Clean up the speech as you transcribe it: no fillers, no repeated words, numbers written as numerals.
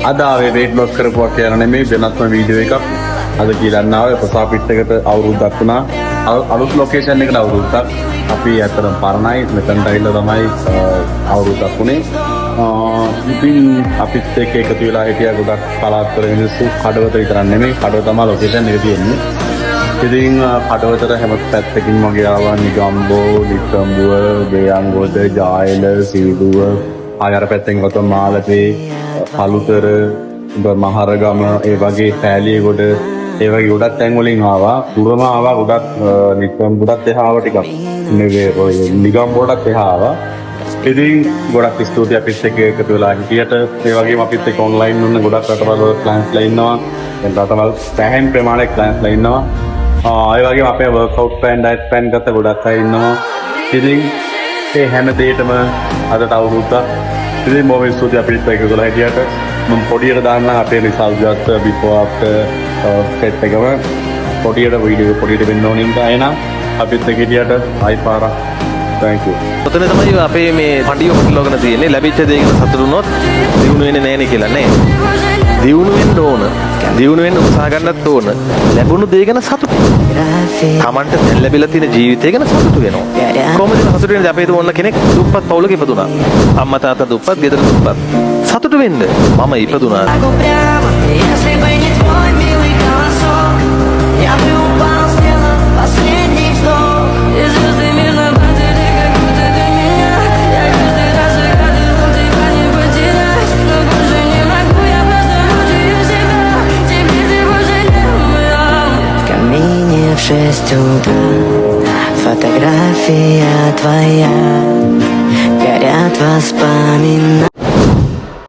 අද ආවේ weight loss කරපුවා කියලා නෙමෙයි වෙනත්ම වීඩියෝ එකක්. අද කියන්න ආවේ ප්‍රසාපිට් එකට අවුරුද්දක් වුණා. අලුත් ලොකේෂන් එකට අවුරුද්දක්. අපි ඇත්තටම පරණයි මෙතනට ඇවිල්ලා තමයි අවුරුද්දක් වුණේ. ඉතින් අපිත් එක්ක එකතු වෙලා හිටියා ගොඩක් පළාත්වල මිනිස්සු. කඩවත විතරක් නෙමෙයි කඩව තමයි ලොකේෂන් එක තියෙන්නේ. ඉතින් කඩවතට හැම පැත්තකින් වගේ ආවා නිගම්බෝ, නිකම්බුව, දේයන්ගොඩ, ජායල, සීදුව, ආයර පැත්තෙන් ගොත මාළපේ, පළුතර, මහරගම, ඒ වගේ පෑලියගොඩ, ඒ වගේ ගොඩක් තැන් වලින් ආවා. පුරම ආවා ගොඩක් නිකම්බුඩත් එහා ආවා ටිකක්. නිගම්බෝඩත් එහා ආවා. ඉතින් ගොඩක් ස්තුතියි අපිත් එක්ක එකතු වෙලා හිටියට. ඒ වගේම අපිත් එක්ක ඔන්ලයින් වුණ ගොඩක් රටවල් වල ක්ලයන්ට්ස්ලා ඉන්නවා. දැන් රටවල් සෑහෙන ප්‍රමාණයක් ක්ලයන්ට්ස්ලා ඉන්නවා. ඒ වගේම අපේ වර්ක්අවුට් ප්ලෑන්, ඩයට් ප්ලෑන් ගත්ත ගොඩක් අය ඉන්නවා. ඉතින් ඒ හැම දෙයකම අදට අවුරුද්දක්. ඉතින් බොහොම ස්තුතියි අපිත් එක්ක එකතු වෙලා හිටියට. මම පොඩියට දාන්න අපේ result just before after set එකම පොඩියට වීඩියෝ පොඩියට වෙන්න ඕන නිසා එහෙනම් අපිත් එක්ක හිටියට ආයි පාරක් thank you. ඔතන තමයි අපේ මේ පඩිය ඔප්ලෝගන තියෙන්නේ. ලැබිච්ච දේ ගැන සතුටු වුණොත් දියුණු වෙන්නේ නැහැ නේ කියලා නේ. දියුණු වෙන්න ඕන. දියුණු වෙන්න උත්සාහ ගන්නත් ඕන. ලැබුණු දේ ගැන සතුටු. තමන්ට දැන් ලැබිලා තියෙන ජීවිතය ගැන සතුටු වෙනවා. කොහොමද සතුටු වෙන්නේ? අපේ දුන්න කෙනෙක් දුප්පත් පවුලක ඉපදුනා. අම්මා තාත්තා දුප්පත්, ගෙදර දුප්පත්. සතුටු වෙන්න මම ඉපදුනා. В 6 утра фотография твоя, горят воспоминания.